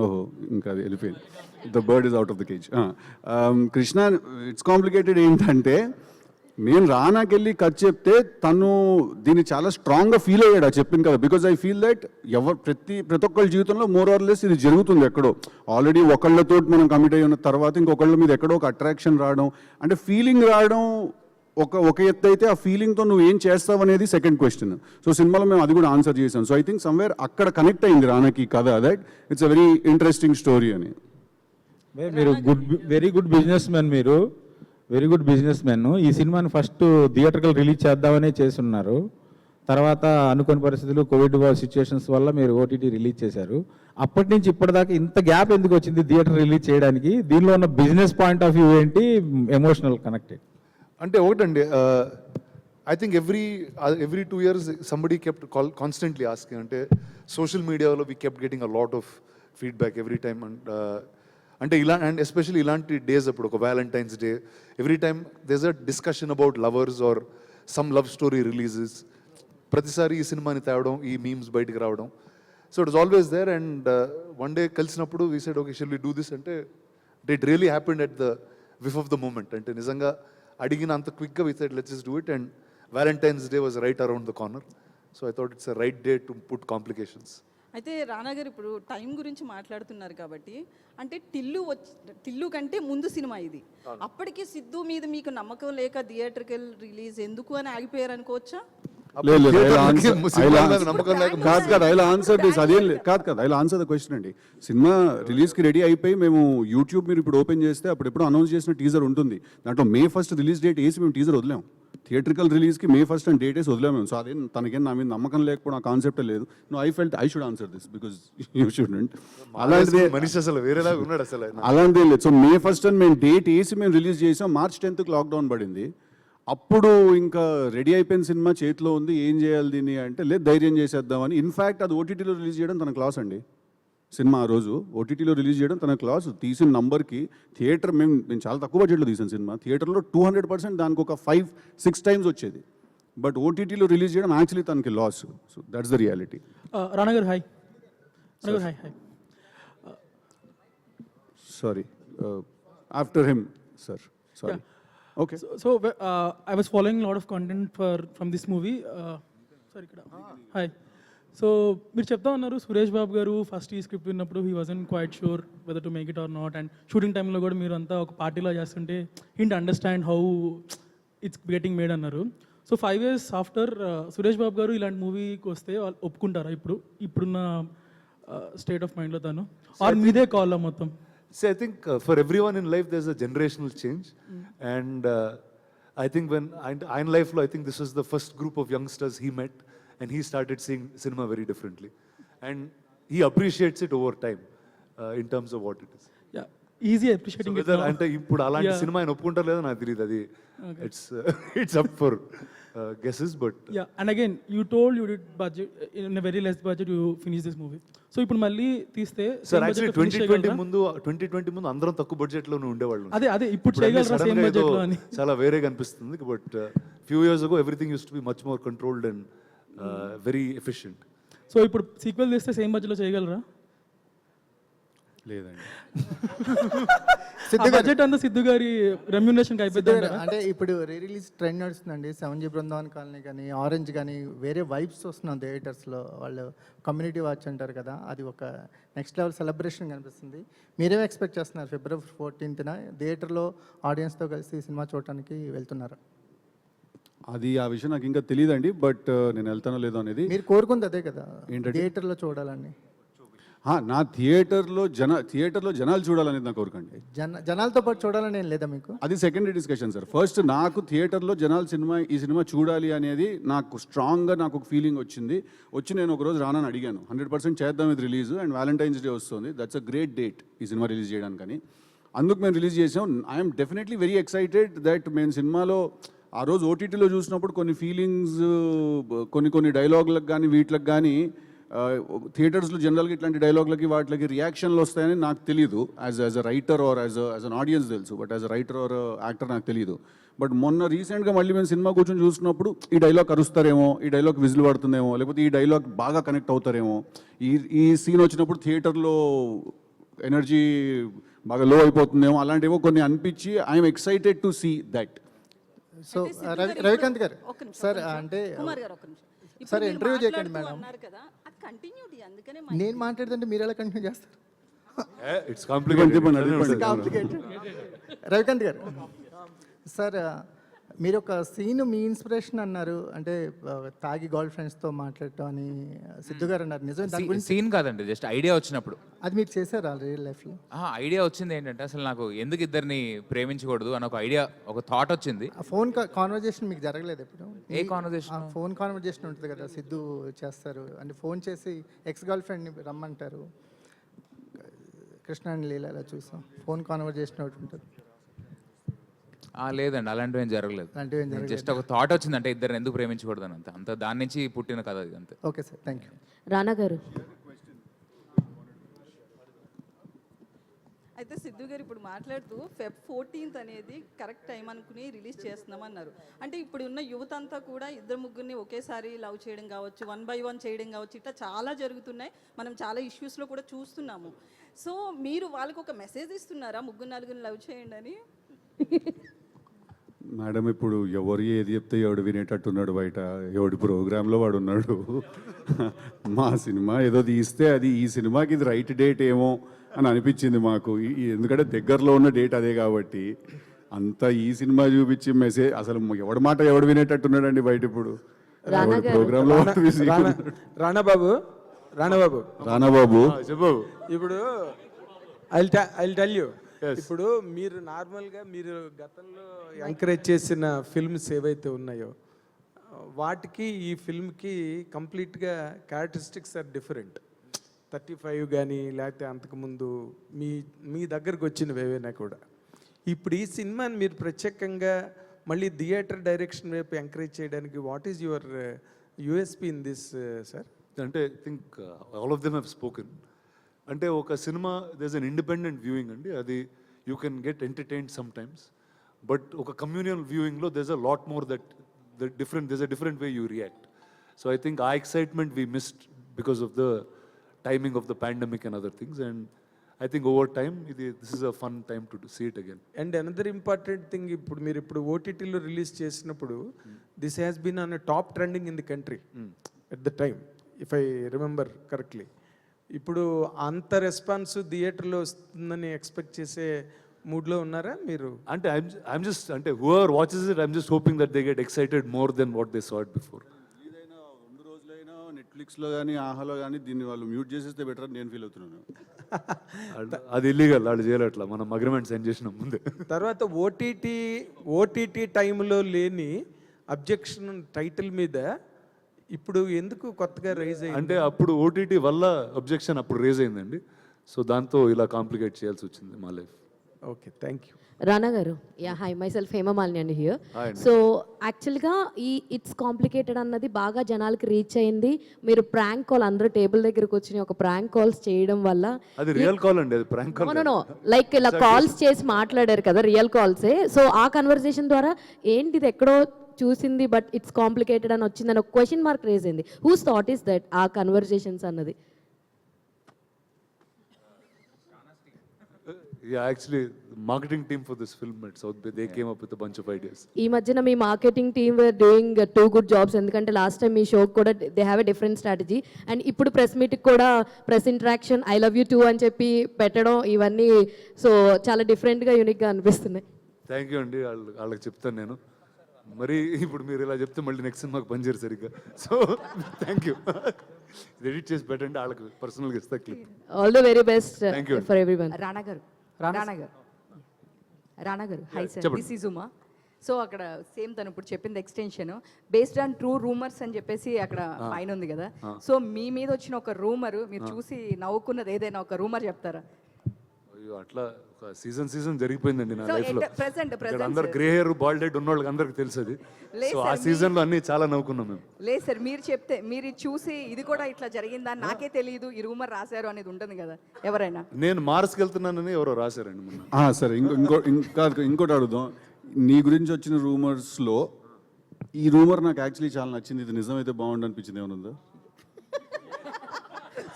ఓహో, ఇంకా అది వెళ్ళిపోయింది. The bird is out of the cage. Krishna it's complicated ఏంటంటే, నేను రానాకెళ్ళి కథ చెప్తే తను దీన్ని చాలా స్ట్రాంగ్గా ఫీల్ అయ్యాడు. చెప్పింది కదా, బికాజ్ ఐ ఫీల్ దట్ ప్రతి ఒక్కళ్ళ జీవితంలో మోర్ ఆర్ లెస్ ఇది జరుగుతుంది ఎక్కడో. ఆల్రెడీ ఒకళ్ళతో మనం కమిట్ అయ్యి ఉన్న తర్వాత ఇంకొకళ్ళ మీద ఎక్కడో ఒక అట్రాక్షన్ రావడం, అంటే ఫీలింగ్ రావడం ఒక ఎత్తు అయితే, ఆ ఫీలింగ్తో నువ్వు ఏం చేస్తావు అనేది సెకండ్ క్వశ్చన్. సో సినిమాలో మేము అది కూడా ఆన్సర్ చేసాం. సో ఐ థింక్ సమ్వేర్ అక్కడ కనెక్ట్ అయింది రానాకి కథ, that it's a very interesting story అని. మీరు వెరీ గుడ్ బిజినెస్ మ్యాన్, మీరు వెరీ గుడ్ బిజినెస్ మ్యాన్. ఈ సినిమాని ఫస్ట్ థియేటర్కల్ రిలీజ్ చేద్దామనే చేస్తున్నారు. తర్వాత అనుకోని పరిస్థితులు, కోవిడ్ సిచ్యువేషన్స్ వల్ల మీరు ఓటీటీ రిలీజ్ చేశారు. అప్పటి నుంచి ఇప్పటిదాకా ఇంత గ్యాప్ ఎందుకు వచ్చింది థియేటర్ రిలీజ్ చేయడానికి? దీనిలో ఉన్న బిజినెస్ పాయింట్ ఆఫ్ వ్యూ ఏంటి, ఎమోషనల్ కనెక్టెడ్? అంటే ఒకటండి, I think every 2 years somebody kept constantly asking. అంటే సోషల్ మీడియాలో we kept getting a lot of feedback every time. అంటే అండ్ ఎస్పెషల్లీ ఇలాంటి డేస్ అప్పుడు, ఒక Valentine's day, every time there's a discussion about lovers or some love story releases. ప్రతిసారి ఈ సినిమాని తేవడం, ఈ మీమ్స్ బయటికి రావడం. So it is always there. And one day కలిసినప్పుడు we said, okay, shall we do this అంటే, it really happened at the whiff of the moment. అంటే నిజంగా అడిగిన అంత క్విక్గా we said let's just do it. And Valentine's Day was right around the corner. So I thought it's a right day to put complications. అయితే రానా గారు ఇప్పుడు time గురించి మాట్లాడుతున్నారు కాబట్టి, అంటే టిల్లు కంటే ముందు సినిమా ఇది. అప్పటికి సిద్ధు మీద మీకు నమ్మకం లేక థియేటర్కల్ రిలీజ్ ఎందుకు అని ఆగిపోయారు అనుకోవచ్చా? ఆన్సర్ ద క్వశ్చన్ అండి. సినిమా రిలీజ్కి రెడీ అయిపోయి మేము యూట్యూబ్ మీరు ఇప్పుడు ఓపెన్ చేస్తే అప్పుడు అనౌన్స్ చేసిన టీజర్ ఉంటుంది. దాంట్లో May 1st రిలీజ్ డేట్ వేసి మేము టీజర్ వదిలాం. థియేట్రికల్ రిలీజ్కి May 1st అని డేట్ వేసి వదిలాము మేము. సో అదే తనకేం నా మీద నమ్మకం లేకపోవడం, ఆ కాన్సెప్టే లేదు. No, I felt I should answer this because you shouldn't. అలాంటిదే మనిషి అసలు వేరేలాగా ఉన్నాడు అసలు. అలాంటిదే లేదు. సో May 1st అని మేము డేట్ వేసి మేము రిలీజ్ చేసాం. March 10th లాక్డౌన్ పడింది. అప్పుడు ఇంకా రెడీ అయిపోయిన సినిమా చేతిలో ఉంది, ఏం చేయాలి దీన్ని అంటే లేదు ధైర్యం చేసేద్దామని. ఇన్ఫ్యాక్ట్ అది ఓటీటీలో రిలీజ్ చేయడం తన క్లాస్ అండి. సినిమా ఆ రోజు ఓటీటీలో రిలీజ్ చేయడం తన క్లాస్. తీసిన నంబర్కి థియేటర్ మేము చాలా తక్కువ బడ్జెట్లో తీసిన సినిమా, థియేటర్లో 200% దానికి ఒక 5-6 టైమ్స్ వచ్చేది. బట్ ఓటీటీలో రిలీజ్ చేయడం యాక్చువల్లీ తనకి loss. So that's the reality. Rana గారు హాయ్. రానా గారు hi hi. Sorry, after him sir. Sorry. Okay. So I was following a lot of content from this movie. Sorry, hi. So మీరు చెప్తా ఉన్నారు సురేష్ బాబు గారు first ఈ script విన్నప్పుడు he wasn't quiet sure whether to make it or not, and shooting టైంలో కూడా మీరు అంతా ఒక పార్టీలో చేస్తుంటే hint understand how it's getting made అన్నారు. So 5 years after Suresh Babu గారు ఇలాంటి మూవీకి వస్తే వాళ్ళు ఒప్పుకుంటారా ఇప్పుడున్న స్టేట్ ఆఫ్ మైండ్లో తను, ఆర్ మీదే కాల్ మొత్తం? See, I think for everyone in life, there's a generational change. And I think when in life, I think this was the first group of youngsters he met, and he started seeing cinema very differently. And he appreciates it over time in terms of what it is. Yeah, easy appreciating it now. అంటే ఇప్పుడు అలాంటి cinema ఆయన ఒప్పుకుంటారు లేదో నాకు తెలియదు. అది it's up for guesses, but Yeah, and again, you told you did budget in a very less budget you finished this movie. So ఇప్పుడు మళ్ళీ తీస్తే సార్ యాక్చువల్లీ 2020 ముందు అందరం తక్కువ బడ్జెట్ లోనే ఉండేవాళ్ళు. అదే ఇప్పుడు చేయగలరా సేమ్ బడ్జెట్ లో అని? చాలా వేరేగా అనిపిస్తుంది. But few years ago everything use to be much more controlled and very efficient. So ఇప్పుడు సీక్వెల్ తీస్తే సేమ్ బడ్జెట్ లో చేయగలరా? లేదండి. బడ్జెట్ అంతా సిద్ధు గారి రెమ్యూనరేషన్ అయిపోయింది. అంటే ఇప్పుడు రిలీజ్ ట్రెండ్ నడుస్తుందండి. 7G బృందావన్ కాలనీ కానీ ఆరెంజ్ కానీ వేరే వైబ్స్ వస్తున్నాం థియేటర్స్లో. వాళ్ళు కమ్యూనిటీ వాచ్ అంటారు కదా, అది ఒక నెక్స్ట్ లెవెల్ సెలబ్రేషన్ కనిపిస్తుంది. మీరేం ఎక్స్పెక్ట్ చేస్తున్నారు? February 14th థియేటర్లో ఆడియన్స్తో కలిసి సినిమా చూడటానికి వెళ్తున్నారు. అది ఆ విషయం నాకు ఇంకా తెలియదండి. బట్ నేను వెళ్తానో లేదో అనేది మీరు కోరుకుంది అదే కదా, ఏంటంటే? థియేటర్లో చూడాలని. నా థియేటర్లో జనాలు చూడాలనేది నా కోరికండి. జనాలతో పాటు చూడాలని ఏం లేదా మీకు? అది సెకండరీ డిస్కషన్ సార్. ఫస్ట్ నాకు థియేటర్లో జనాలు ఈ సినిమా చూడాలి అనేది నాకు స్ట్రాంగ్గా నాకు ఒక ఫీలింగ్ వచ్చి నేను ఒకరోజు రానని అడిగాను. 100% చేద్దాం ఇది రిలీజ్, అండ్ వ్యాలంటైన్స్ డే వస్తుంది, దట్స్ అ గ్రేట్ డేట్ ఈ సినిమా రిలీజ్ చేయడానికని. అందుకు మేము రిలీజ్ చేసాం. I'm definitely very excited that మేము సినిమాలో ఆ రోజు ఓటీటీలో చూసినప్పుడు కొన్ని ఫీలింగ్స్, కొన్ని డైలాగులకు కానీ వీటికి కానీ థియేటర్స్లో జనరల్గా ఇట్లాంటి డైలాగులకి వాటికి రియాక్షన్లు వస్తాయని నాకు తెలియదు. As a writer or as an audience తెలుసు, but as a writer or actor నాకు తెలియదు. బట్ మొన్న రీసెంట్గా మళ్ళీ మేము సినిమా కూర్చొని చూసినప్పుడు ఈ డైలాగ్ అరుస్తారేమో, ఈ డైలాగ్ విజిల్ పడుతుందేమో, లేకపోతే ఈ డైలాగ్ బాగా కనెక్ట్ అవుతారేమో, ఈ సీన్ వచ్చినప్పుడు థియేటర్లో ఎనర్జీ బాగా లో అయిపోతుందేమో, అలాంటివో కొన్ని అనిపించి I'm excited to see that. So Ravikanth garu sir, అంటే కుమార్ గారు ఒక్క నిమిషం. సార్ ఇంటర్వ్యూ చేయకండి మేడం. అన్నారు కదా, అది కంటిన్యూటీ, అందుకనే నేను మాట్లాడుతుంటే మీరు ఎలా కంటిన్యూ చేస్తారు? It's complicated. Ravikanth garu sir, మీరు ఒక సీన్ మీ ఇన్స్పిరేషన్ అన్నారు, అంటే తాగి గర్ల్ ఫ్రెండ్స్తో మాట్లాడటం అని సిద్ధు గారు అన్నారు. నిజం దాని గురించి? సీన్ కాదండి, జస్ట్ ఐడియా వచ్చినప్పుడు. అది మీరు చేశారా రియల్ లైఫ్లో? ఐడియా వచ్చింది ఏంటంటే, అసలు నాకు ఎందుకు ఇద్దరిని ప్రేమించకూడదు అని ఒక ఐడియా, ఒక థాట్ వచ్చింది. ఫోన్ కాన్వర్జేషన్ మీకు జరగలేదు ఎప్పుడు? ఏ కాన్వర్జేషన్? ఫోన్ కాన్వర్జేషన్ ఉంటుంది కదా, సిద్ధు చేస్తారు అంటే ఫోన్ చేసి ఎక్స్ గర్ల్ ఫ్రెండ్ని రమ్మంటారు. కృష్ణ అండ్ లీల అలా చూసాం, ఫోన్ కాన్వర్జేషన్ ఒకటి ఉంటుంది. లేదండి, అలాంటివి ఏం జరగలేదు. జస్ట్ ఒక థాట్ వచ్చింది, అంటే ఇద్దరు ఎందుకు ప్రేమించకూడదు అని. అంత దాని నుంచి పుట్టిన కథ అది, అంతే. Okay sir, thank you. Rana గారు, అయితే సిద్ధు గారు ఇప్పుడు మాట్లాడుతూ Feb 14th అనేది కరెక్ట్ టైం అనుకుని రిలీజ్ చేస్తున్నామన్నారు. అంటే ఇప్పుడు ఉన్న యువత అంతా కూడా ఇద్దరు ముగ్గురిని ఒకేసారి లవ్ చేయడం కావచ్చు, 1 by 1 చేయడం కావచ్చు, ఇట్లా చాలా జరుగుతున్నాయి. మనం చాలా ఇష్యూస్లో కూడా చూస్తున్నాము. సో మీరు వాళ్ళకి ఒక మెసేజ్ ఇస్తున్నారా, 3-4 లవ్ చేయండి అని? మేడం, ఇప్పుడు ఎవరు ఏది చెప్తే ఎవడు వినేటట్టున్నాడు బయట, ఎవడి ప్రోగ్రాంలో వాడు ఉన్నాడు. మా సినిమా ఏదో తీస్తే అది ఈ సినిమాకి ఇది రైట్ డేట్ ఏమో అని అనిపించింది మాకు. ఎందుకంటే దగ్గరలో ఉన్న డేట్ అదే కాబట్టి అంతా ఈ సినిమా చూపించి మెసేజ్, అసలు ఎవడి మాట ఎవడు వినేటట్టున్నాడండి బయట ఇప్పుడు ప్రోగ్రాంలో. రానాబాబు చెప్పు. ఇప్పుడు ఐ టెల్ యూ, ఇప్పుడు మీరు నార్మల్గా మీరు గతంలో ఎంకరేజ్ చేసిన ఫిల్మ్స్ ఏవైతే ఉన్నాయో వాటికి ఈ ఫిల్మ్కి కంప్లీట్గా క్యారెక్టరిస్టిక్స్ ఆర్ డిఫరెంట్. 35 కానీ లేకపోతే అంతకుముందు మీ దగ్గరకు వచ్చినవి ఏవైనా కూడా. ఇప్పుడు ఈ సినిమాని మీరు ప్రత్యేకంగా మళ్ళీ థియేటర్ డైరెక్షన్ వైపు ఎంకరేజ్ చేయడానికి what is your USP in this sir? అంటే I think all of them have spoken. అంటే ఒక సినిమా దేస్ అన్ ఇండిపెండెంట్ వ్యూయింగ్ అండి, అది you can get entertained sometimes. But ఒక కమ్యూనియల్ వ్యూయింగ్లో does a lot more that there's a different way you react. So I think our excitement we missed because of the timing of the pandemic and other things, and I think over time this is a fun time to see it again. And another important thing, ఇప్పుడు ఓటీటీలో release చేసినప్పుడు this has been on top trending in the country at the time, if I remember correctly. ఇప్పుడు అంత response థియేటర్లో వస్తుందని expect చేసే మూడ్లో ఉన్నారా మీరు? అంటే I'm just అంటే whoever watches it, I'm just hoping that they get excited more than what they saw it before. Release అయిన 2 రోజులైనా నెట్ఫ్లిక్స్లో కానీ ఆహాలో కానీ దీన్ని వాళ్ళు మ్యూట్ చేసేస్తే బెటర్ అని నేను ఫీల్ అవుతున్నాను. అది ఇల్లీగల్, వాళ్ళు చేయలేట్లా, మనం అగ్రిమెంట్ సైన్ చేసిన ముందే. తర్వాత ఓటీటీ టైంలో లేని అబ్జెక్షన్ టైటిల్ మీద ఇప్పుడు ఎందుకు కొత్తగా రైజ్ అయ్యింది? అంటే అప్పుడు ఓటీటీ వల్ల అబ్జెక్షన్ అప్పుడు రేజ్ అయిందండి, సో దాంతో ఇలా కాంప్లికేట్ చేయాల్సి వచ్చింది మా life. Okay, thank you. Rana గారు, yeah hi, myself Hemamalini అండి హియర్. Hi అండి. సో యాక్చువల్గా ఈ ఇట్స్ కాంప్లికేటెడ్ అన్నది బాగా జనాలకి రీచ్ అయింది. మీరు ప్రాంక్ కాల్, అందరూ టేబుల్ దగ్గరకు వచ్చి ఒక ప్రాంక్ కాల్స్ చేయడం వల్ల, అది రియల్ కాల్ అండి, అది ప్రాంక్ కాల్. నో లైక్ ఇలా కాల్స్ చేసి మాట్లాడారు కదా, రియల్ కాల్సే. సో ఆ కన్వర్సేషన్ ద్వారా ఏంటి ఇది ఎక్కడో చూసింది బట్ ఇట్స్ కాంప్లికేటెడ్ అని వచ్చిందని ఒక క్వశ్చన్ మార్క్ రేజ్ అయింది. హూస్ థాట్ ఈస్ దట్ ఆ కన్వర్సేషన్స్ అన్నది? Yeah, actually, the marketing team for this film at South Bay, they came up with a bunch of ideas. ఈ మధ్యన మీ marketing team were doing 2 good jobs. ఎందుకంటే last time మీ షోకి కూడా they have a different strategy, and ఇప్పుడు press మీట్కి కూడా press interaction I love you too అని చెప్పి పెట్టడం, ఇవన్నీ సో చాలా డిఫరెంట్గా యూనిక్గా అనిపిస్తున్నాయి. థ్యాంక్ యూ అండి, వాళ్ళకి చెప్తాను నేను. మరి ఇప్పుడు మీరు ఇలా చెప్తే మళ్ళీ నెక్స్ట్ సినిమాకి పనిచేయరు సరిగ్గా, సో థ్యాంక్ యూ. ఎడిట్ చేసి పెట్టండి, వాళ్ళకి పర్సనల్గా ఇస్తా clip. All the very best Thank you. For everyone. Rana గారు hi sir, this is Uma. So అక్కడ సేమ్ తను ఇప్పుడు చెప్పింది extension based on true rumours అని చెప్పేసి అక్కడ పైన ఉంది కదా. సో మీ మీద వచ్చిన ఒక రూమర్, మీరు చూసి నవ్వుకున్నది ఏదైనా ఒక రూమర్ చెప్తారా? అయ్యో, అట్లా ఒక సీజన్ జరిగిపోయిందండి నా So, లైఫ్లో. present, అందరు గ్రే హెయిర్ బాల్డ్ హెడ్ ఉన్న వాళ్ళకి అందరికి తెలుసు అది. లేదు సో ఆ sir, సీజన్లో అన్ని చాలా నవ్వుకున్నాం మేము. లేదు సార్, మీరు చెప్తే మీరు ఇది చూసి ఇది కూడా ఇట్లా జరిగిందా నాకే తెలియదు, ఈ రూమర్ రాశారు అనేది ఉంటుంది కదా ఎవరైనా. నేను మార్స్కి వెళ్తున్నానని ఎవరో రాశారండి మొన్న. సరే, ఇంకోటి అడుగుదాం. నీ గురించి వచ్చిన రూమర్స్లో ఈ రూమర్ నాకు యాక్చువల్లీ చాలా నచ్చింది, ఇది నిజమైతే బాగుండు అనిపించింది ఏమైనా ఉందా?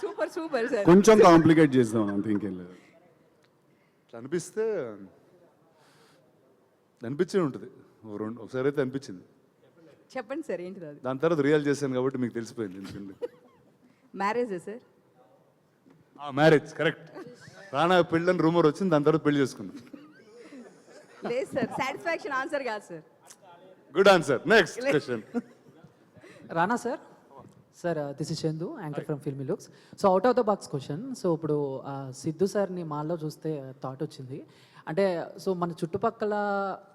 Super super sir. కొంచెం కాంప్లికేట్ చేద్దాం అంతే, ఇంకేం లేదు. అనిపిస్తే అనిపించే ఉంటుంది, ఒకసారి అయితే అనిపించింది. చెప్పండి సార్ ఏంటిది అది? దాని తర్వాత రియల్ చేశాను కాబట్టి మీకు తెలిసిపోయింది. ఎందుకంటే మ్యారేజే సార్? Marriage correct. రానా పెళ్ళని రూమర్ వచ్చింది, దాని తర్వాత పెళ్లి చేసుకున్నాం. లేదు సార్, సాటిస్ఫాక్షన్ ఆన్సర్ కాదు sir. Good answer. Next question. Rana sir, sir this is Chandu, anchor from filmy looks. So out of the box question. So ఇప్పుడు సిద్ధు సార్ని మాల్లో చూస్తే థాట్ వచ్చింది, అంటే సో మన చుట్టుపక్కల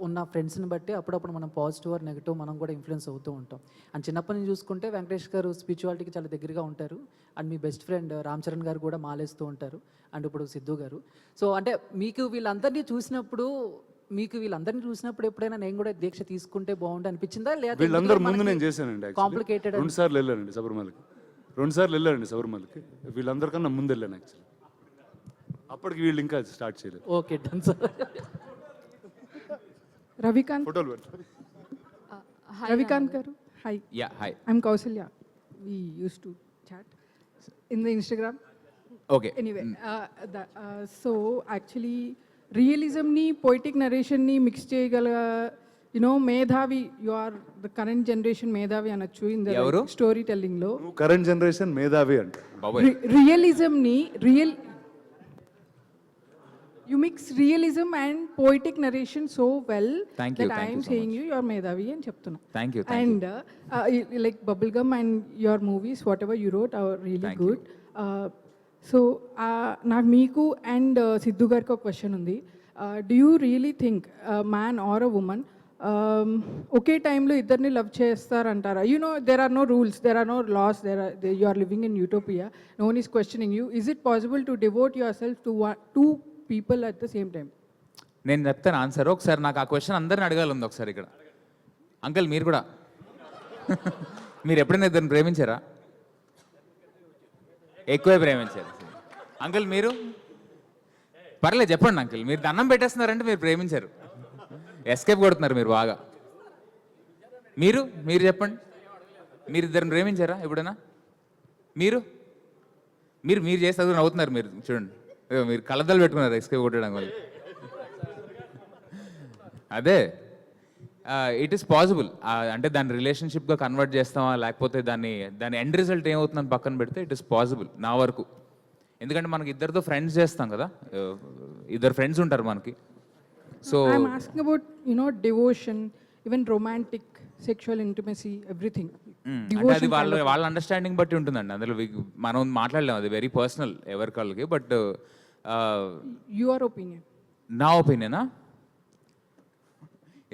ఉన్న ఫ్రెండ్స్ని బట్టి అప్పుడప్పుడు మనం పాజిటివ్ ఆర్ నెగిటివ్ మనం కూడా ఇన్ఫ్లుయెన్స్ అవుతూ ఉంటాం. అండ్ చిన్నప్పటి నుంచి చూసుకుంటే వెంకటేష్ గారు స్పిరిచువాలిటీకి చాలా దగ్గరగా ఉంటారు, and me best friend Ram Charan గారు కూడా మాలేస్తూ ఉంటారు, అండ్ ఇప్పుడు సిద్ధు గారు. సో అంటే మీకు వీళ్ళందరినీ చూసినప్పుడు ఎప్పుడైనా నేను కూడా దీక్ష తీసుకుంటే బాగుండు అనిపించిందా? లేదా వీళ్ళందరూ ముందు నేను చేశానండి. కాంప్లికేటెడ్ 2 సార్లు వెళ్ళానండి శబరిమలకి. వీళ్ళందరికన్నా ముందు వెళ్ళాను యాక్చువల్లీ. అప్పటికి వీళ్ళు ఇంకా స్టార్ట్ చేయలేదు. Okay done sir. రవికాంత్ ఫోటోలు పెట్టారు. రవికాంత్ గారు hi. Yeah hi. I'm Kausalya. We use to chat in the Instagram. Okay. Anyway, so actually రియలిజంని పోయిటిక్ నరేషన్ని మిక్స్ చేయగల మేధావి, you are the current generation మేధావి అనొచ్చు ఇన్ ద స్టోరీ టెల్లింగ్లో. కరెంట్ జనరేషన్ మేధావి అంటే రియలిజంని you mix realism and poetic narration so well Thank you, that I am so saying you are Medhavi and cheptuna. Thank you. And like Bubblegum and your movies, whatever you wrote, are really good. So నాకు మీకు and Siddhu గారికి ఒక question ఉంది. Do you really think a man or a woman ఒకే టైంలో ఇద్దరిని love చేస్తారంటారా? there are no rules, there are no laws, you are living in utopia, no one is questioning you. Is it possible to devote yourself to two people at the same time? నేను చెప్తాను answer. ఒకసారి నాకు ఆ question అందరిని అడగాలి ఉంది ఒకసారి ఇక్కడ. అంకుల్ మీరు కూడా మీరు ఎప్పుడైనా ఇద్దరిని ప్రేమించారా? ఎక్కువే ప్రేమించారు. అంకుల్ మీరు పర్లేదు చెప్పండి అంకుల్. మీరు దండం పెట్టేస్తున్నారంటే మీరు ప్రేమించారు. ఎస్కేప్ కొడుతున్నారు మీరు బాగా. మీరు చెప్పండి, మీరు ఇద్దరిని ప్రేమించారా ఎప్పుడైనా? మీరు మీరు మీరు చేసి చదువు నవ్వుతున్నారు. మీరు చూడండి, మీరు కలద్దలు పెట్టుకున్నారు ఎస్కేప్ కొట్టడం వల్ల. అదే ఇట్ ఈస్ పాసిబుల్. అంటే దాన్ని రిలేషన్షిప్గా కన్వర్ట్ చేస్తామా లేకపోతే దాని ఎండ్ రిజల్ట్ ఏమవుతుందని పక్కన పెడితే ఇట్ ఈస్ పాసిబుల్ నా వరకు. ఎందుకంటే మనకి ఇద్దరితో ఫ్రెండ్స్ చేస్తాం కదా, ఇద్దరు ఫ్రెండ్స్ ఉంటారు మనకి. So I'm asking about, devotion, even romantic, sexual intimacy, everything. అంటే అది వాళ్ళ అండర్స్టాండింగ్ బట్టి ఉంటుందండి. అందులో మనం మాట్లాడలేము, అది వెరీ పర్సనల్ ఎవరికాళ్ళకి. But Your opinion. నా ఒపీనియనా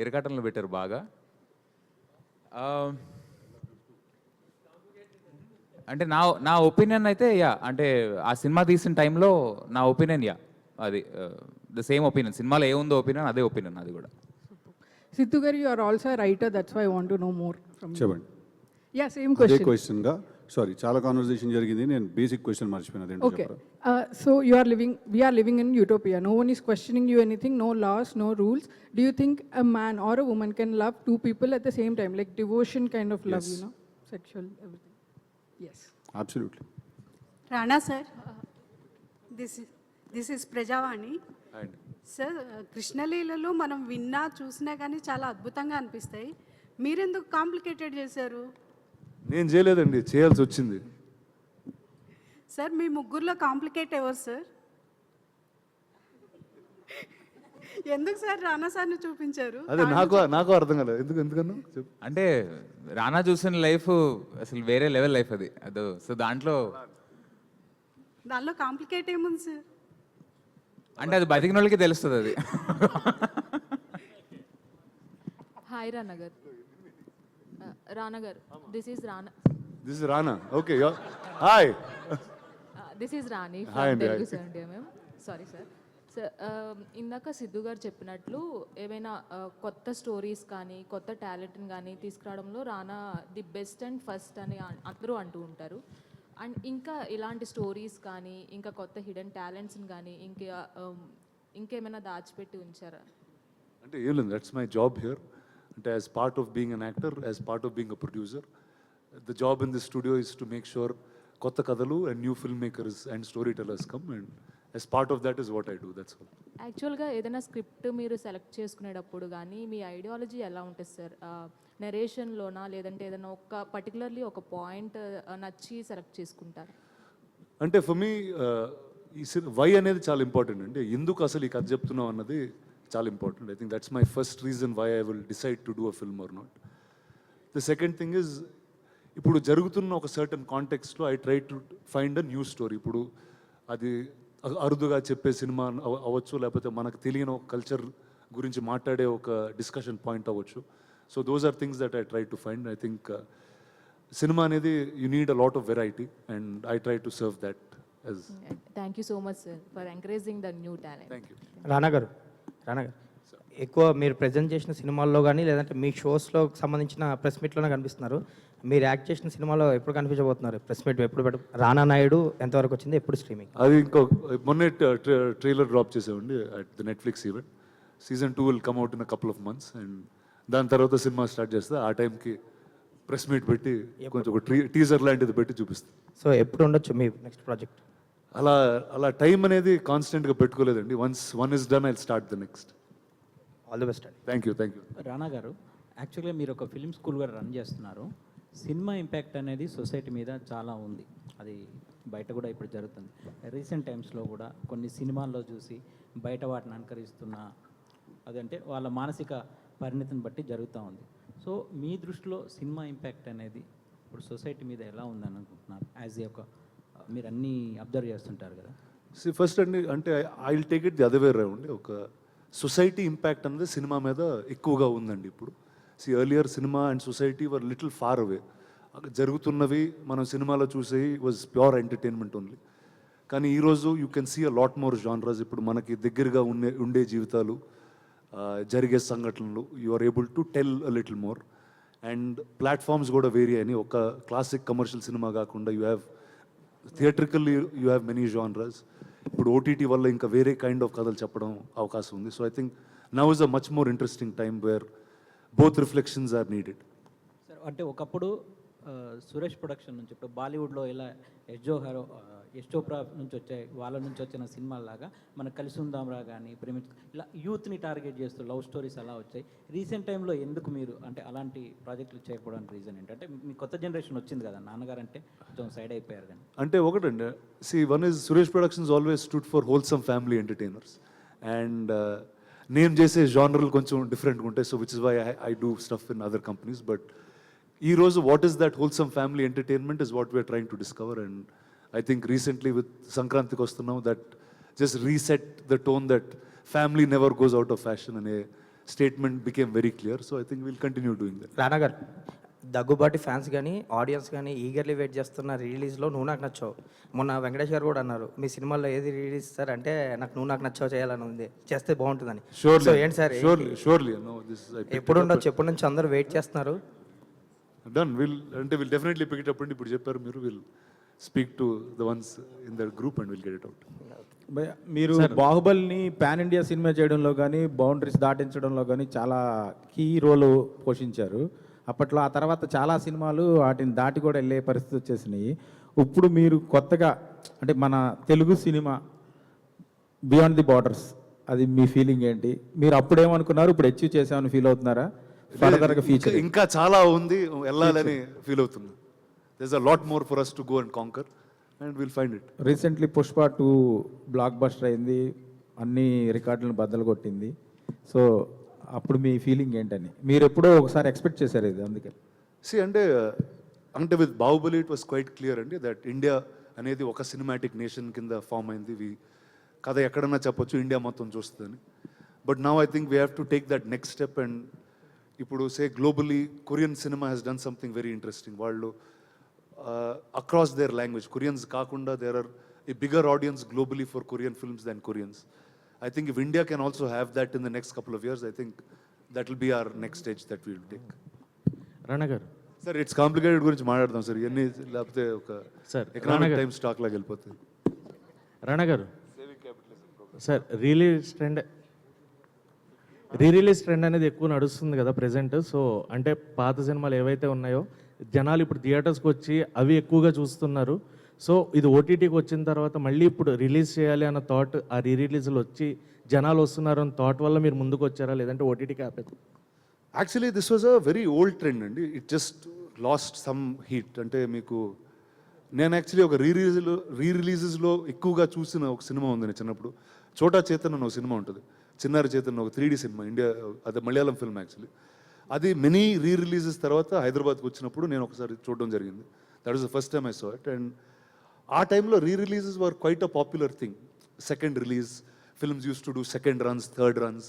ఎరకాటంలో పెట్టారు బాగా. అంటే నా ఒపీనియన్ అయితే అంటే ఆ సినిమా తీసిన టైంలో నా ఒపీనియన్ అది ద సేమ్ ఒపీనియన్. సినిమాలో ఏముందో ఒపీనియన్ అదే ఒపీనియన్ అది కూడా. Sidhu garu, you are also a writer, that's why I want to know more from you. చెప్పండి. Yeah, same అదే question. క్వశ్చన్గా సారీ చాలా కాన్వర్సేషన్ జరిగింది, నేను బేసిక్ క్వశ్చన్ మర్చిపోయినా. అదేంటో Okay. చెప్పరా? So we are living in utopia. No one is questioning you anything, no laws, no rules. Do you think a man or a woman can love two people at the same time, like devotion kind of love, Yes. sexual, everything? Yes. Absolutely. Rana sir, this is Prajavani and sir. కృష్ణలీలలో మనం విన్నా చూసినా కానీ చాలా అద్భుతంగా అనిపిస్తాయి. మీరెందుకు complicated చేశారు నేను చేయలేదండి, చేయాల్సి వచ్చింది. సార్? మీ ముగ్గురులో కాంప్లికేట్ ఎవరు సార్? ఎందుకు సార్ రానా సార్ని చూపించారు? అదే నాకు అర్థం కాలేదు ఎందుకన్నా చెప్పు. అంటే రానా చూసిన లైఫ్ అసలు వేరే లెవెల్ లైఫ్ అది. సో దాంట్లో కాంప్లికేట్ ఏముంది సార్? అంటే అది బతికిన వాళ్ళకి తెలుస్తుంది అది. హాయ్ రానా గారు. రానా గారు, this is Rana. Okay, hi. This is Rani Hi from అండి, Telugu hi. Sunday ma'am. Sorry sir. Sir, ఇందాక సిద్ధు గారు చెప్పినట్లు ఏమైనా కొత్త స్టోరీస్ కానీ కొత్త టాలెంట్ని కానీ తీసుకురావడంలో రానా ది బెస్ట్ అండ్ ఫస్ట్ అని అందరూ అంటూ ఉంటారు. అండ్ ఇంకా ఇలాంటి స్టోరీస్ కానీ ఇంకా కొత్త హిడెన్ టాలెంట్స్ని కానీ ఇంకేమైనా దాచిపెట్టి ఉంచారా? అంటే ఏం లేదు, దట్స్ మై జాబ్ హియర్. అంటే as part of being an actor, as part of being a producer, the job in the studio is to make sure కొత్త కథలు and new film makers and story tellers come, and as part of that is what I do. That's all. యాక్చువల్గా ఏదైనా script మీరు select చేసుకునేటప్పుడు కానీ మీ ideology ఎలా ఉంటుంది sir? నెరేషన్లోనా లేదంటే ఏదైనా పర్టికులర్లీ ఒక పాయింట్ నచ్చి సెలెక్ట్ చేసుకుంటారు? అంటే ఫర్ మీ ఈ వై అనేది చాలా ఇంపార్టెంట్ అండి. ఎందుకు అసలు ఈ కథ చెప్తున్నాం అన్నది చాలా important. I think that's my first reason why I will decide to do a film or not. The second thing is, ఇప్పుడు జరుగుతున్న ఒక సర్టన్ కాంటెక్స్ట్లో I try to find a new story. ఇప్పుడు అది అరుదుగా చెప్పే సినిమా అవ్వచ్చు, లేకపోతే మనకు తెలియని ఒక కల్చర్ గురించి మాట్లాడే ఒక డిస్కషన్ పాయింట్ అవ్వచ్చు. So those are things that I try to find. I think cinema అనేది you need a lot of variety and I try to serve that. Thank you so much sir for encouraging the new talent. Thank you. Rana గారు, ఎక్కువ మీరు present చేసిన సినిమాల్లో కానీ లేదంటే మీ షోస్లో సంబంధించిన press మీట్లోనే కనిపిస్తున్నారు. మీరు యాక్ట్ చేసిన సినిమాలో ఎప్పుడు కనిపించబోతున్నారు? ప్రెస్ మీట్ ఎప్పుడు రానా నాయుడు ఎంతవరకు వచ్చింది, ఎప్పుడు స్ట్రీమింగ్? అది మొన్నే ట్రైలర్ డ్రాప్ చేసామండి at the Netflix event. Season 2 will come out in a couple of months, and దాని తర్వాత సినిమా స్టార్ట్ చేస్తే ఆ టైంకి ప్రెస్ మీట్ పెట్టి కొంచెం ఒక టీజర్ లాంటిది పెట్టి చూపిస్తాం. సో ఎప్పుడు ఉండొచ్చు మీ నెక్స్ట్ ప్రాజెక్ట్? అలా టైం అనేది కాన్స్టెంట్గా పెట్టుకోలేదండి. Once one is done I start the next. All the best అండి. Thank you. రానా గారు, యాక్చువల్గా మీరు ఒక ఫిల్మ్ స్కూల్ కూడా రన్ చేస్తున్నారు. సినిమా ఇంపాక్ట్ అనేది సొసైటీ మీద చాలా ఉంది, అది బయట కూడా ఇప్పుడు జరుగుతుంది. రీసెంట్ టైమ్స్లో కూడా కొన్ని సినిమాల్లో చూసి బయట వాటిని అనుకరిస్తున్న అదంటే వాళ్ళ మానసిక పరిణతిని బట్టి జరుగుతూ ఉంది. సో మీ దృష్టిలో సినిమా ఇంపాక్ట్ అనేది ఇప్పుడు సొసైటీ మీద ఎలా ఉందని అనుకుంటున్నారు? యాజ్ ఏ ఒక మీరు అన్నీ అబ్జర్వ్ చేస్తుంటారు కదా. ఫస్ట్ అండి, అంటే I will take it the other way round. ఒక సొసైటీ ఇంపాక్ట్ అనేది సినిమా మీద ఎక్కువగా ఉందండి ఇప్పుడు. Earlier cinema and society were little far away. జరుగుతున్నవి మనం సినిమాలో చూసేవి వాజ్ ప్యూర్ ఎంటర్టైన్మెంట్ ఓన్లీ. కానీ ఈరోజు you can see a lot more genres. ఇప్పుడు మనకి దగ్గరగా ఉండే జీవితాలు, జరిగే సంఘటనలు, you are able to tell a little more. And platforms కూడా వేరీ అని, ఒక క్లాసిక్ కమర్షియల్ సినిమా కాకుండా you have theatrically you have many genres. ఇప్పుడు ఓటీటీ వల్ల ఇంకా వేరే కైండ్ ఆఫ్ కథలు చెప్పడం అవకాశం ఉంది. So I think now is a much more interesting time where both reflections are needed. Sir అంటే ఒకప్పుడు సురేష్ ప్రొడక్షన్ నుంచి ఇప్పుడు బాలీవుడ్లో ఇలా యశ్ చోప్రా నుంచి వచ్చాయి, వాళ్ళ నుంచి వచ్చిన సినిమాలాగా మన కలిసి ఉందాంరా కానీ ఇలా యూత్ని టార్గెట్ చేస్తూ లవ్ స్టోరీస్ అలా వచ్చాయి. రీసెంట్ టైంలో ఎందుకు మీరు అంటే అలాంటి ప్రాజెక్టులు చేయకపోవడానికి రీజన్ ఏంటంటే మీ కొత్త జనరేషన్ వచ్చింది కదా, నాన్నగారు అంటే కొంచెం సైడ్ అయిపోయారు కానీ. అంటే ఒకటండి, one is Suresh Productions always stood for wholesome family entertainers, and నేను చేసే జానర్లు కొంచెం డిఫరెంట్గా ఉంటాయి. So which is why I do stuff in other companies. But ఈ రోజు what is that wholesome family entertainment is what we're trying to discover. And I think recently with సంక్రాంతికి వస్తున్నాం, that just reset the tone that family never goes out of fashion and a statement became very clear. So I think we'll continue doing that. రానా గారు, Daggubati fans కానీ audience కానీ eagerly wait చేస్తున్న రిలీజ్లో నువ్వు నాకు నచ్చావు. మొన్న వెంకటేష్ గారు కూడా అన్నారు మీ సినిమాలో ఏది రిలీజ్ సార్ అంటే నాకు నువ్వు నాకు నచ్చావు చేయాలని ఉంది, చేస్తే బాగుంటుందని. సో ఏంటి sir Surely. No, this I ఎప్పుడు ఉండొచ్చు, ఎప్పటి నుంచి అందరూ వెయిట్ చేస్తున్నారు. done. We'll definitely pick it up. And ఇప్పుడు చెప్పారు మీరు, we'll speak to the ones in that group and we'll get it out. మీరు బాహుబలిని పాన్ ఇండియా సినిమా చేయడంలో కానీ బౌండరీస్ దాటించడంలో కానీ చాలా కీ రోల్ పోషించారు అప్పట్లో. ఆ తర్వాత చాలా సినిమాలు వాటిని దాటి కూడా వెళ్ళే పరిస్థితి వచ్చేసినాయి. ఇప్పుడు మీరు కొత్తగా అంటే మన Telugu cinema beyond the borders, అది మీ ఫీలింగ్ ఏంటి? మీరు అప్పుడేమనుకున్నారు, ఇప్పుడు అచీవ్ చేసామని ఫీల్ అవుతున్నారా? ఫర్దర్గా ఫ్యూచర్ ఇంకా చాలా ఉంది వెళ్ళాలని ఫీల్ అవుతున్నా. There's a lot more for us to go and conquer and we'll find it. Recently Pushpa 2 block buster అయింది, అన్ని రికార్డులను బద్దలు కొట్టింది. సో అప్పుడు మీ ఫీలింగ్ ఏంటని మీరు ఎప్పుడో ఒకసారి ఎక్స్పెక్ట్ చేశారు ఇది? అందుకే అంటే with Baahubali it was quite clear అండి దట్ ఇండియా అనేది ఒక సినిమాటిక్ నేషన్ కింద ఫామ్ అయింది. కథ ఎక్కడన్నా చెప్పొచ్చు, ఇండియా మొత్తం చూస్తుందని. But now I think we have to take that next step. And ఇప్పుడు globally Korean cinema has done something very interesting. వాళ్ళు across their language, Koreans కాకుండా there are a bigger audience globally for Korean films than Koreans. I think if India can also have that in the next couple of years, I think that will be our next stage that we will take. రానా గారు, sir it's complicated గురించి మాట్లాడదాం sir, ఇవన్నీ లేకపోతే ఒక economic time stock లాగా వెళ్ళిపోతుంది. రానా గారు sir, re release trend అనేది ఎక్కువ నడుస్తుంది కదా ప్రెజెంట్. సో అంటే పాత సినిమాలు ఏవైతే ఉన్నాయో జనాలు ఇప్పుడు థియేటర్స్కి వచ్చి అవి ఎక్కువగా చూస్తున్నారు. సో ఇది ఓటీటీకి వచ్చిన తర్వాత మళ్ళీ ఇప్పుడు రిలీజ్ చేయాలి అన్న థాట్, ఆ రీ రిలీజ్లు వచ్చి జనాలు వస్తున్నారు అన్న థాట్ వల్ల మీరు ముందుకు వచ్చారా, లేదంటే ఓటీటీకి ఆపేది? Actually this was a very old trend అండి. It just lost some heat. అంటే మీకు నేను యాక్చువల్లీ ఒక రీ రిలీజెస్లో ఎక్కువగా చూసిన ఒక సినిమా ఉంది నేను చిన్నప్పుడు. చోటా చేతన్ అని ఒక సినిమా ఉంటుంది, చిన్నారి చేతన్, ఒక 3D సినిమా, ఇండియా, అదే మలయాళం ఫిల్మ్ యాక్చువల్లీ. అది మెనీ రీ రిలీజెస్ తర్వాత హైదరాబాద్కి వచ్చినప్పుడు నేను ఒకసారి చూడడం జరిగింది. That was the first time I saw it. And ఆ టైంలో re releases were quite a popular thing. Second release films use to do second runs, third runs,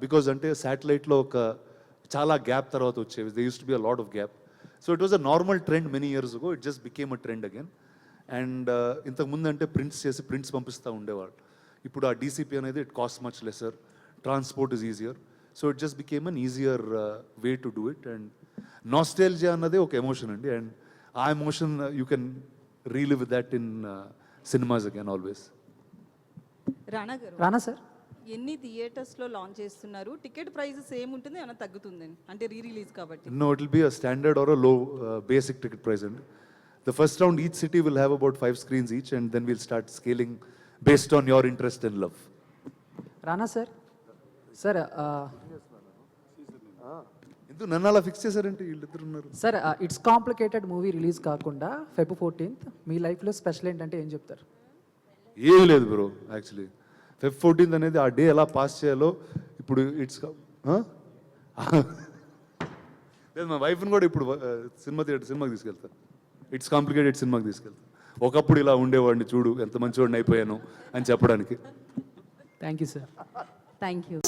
because అంటే శాటిలైట్లో ఒక చాలా గ్యాప్ తర్వాత వచ్చేవి. They use to be a lot of gap. So it was a normal trend many years ago. It just became a trend again. And ఇంతకుముందు అంటే prints చేసి prints పంపిస్తూ ఉండేవాళ్ళు. ఇప్పుడు ఆ డీసీపీ అనేది it cost much lesser, transport is easier. So it just became an easier way to do it. And nostalgia అన్నదే ఒక ఎమోషన్ అండి. అండ్ ఆ emotion you can relive that in cinemas again always. Rana sir, ఎన్ని థియేటర్స్లో launch చేస్తున్నారు? Ticket prices ఏముంటుంది, ఏమైనా తగ్గుతుందని అంటే రీ రిలీజ్ కాబట్టి? No, it will be a standard or a low basic ticket price. And the first round, each city will have about 5 screens each, and then we'll start scaling based on your interest and love. Rana sir, sir ఎందుకు నన్ను అలా fix చేశారంటే వీళ్ళిద్దరు ఉన్నారు sir, it's complicated movie release కాకుండా Feb 14th మీ లైఫ్లో special ఏంటంటే ఏం చెప్తారు? ఏం లేదు బ్రో. యాక్చువల్లీ Feb 14th అనేది ఆ డే ఎలా పాస్ చేయాలో ఇప్పుడు ఇట్స్ లేదు. మా వైఫ్ని కూడా ఇప్పుడు సినిమాకి తీసుకెళ్తాను. ఇట్స్ కాంప్లికేటెడ్ సినిమాకి తీసుకెళ్తాను. ఒకప్పుడు ఇలా ఉండేవాడిని, చూడు ఎంత మంచివాడిని అయిపోయాను అని చెప్పడానికి. Thank you sir. Thank you.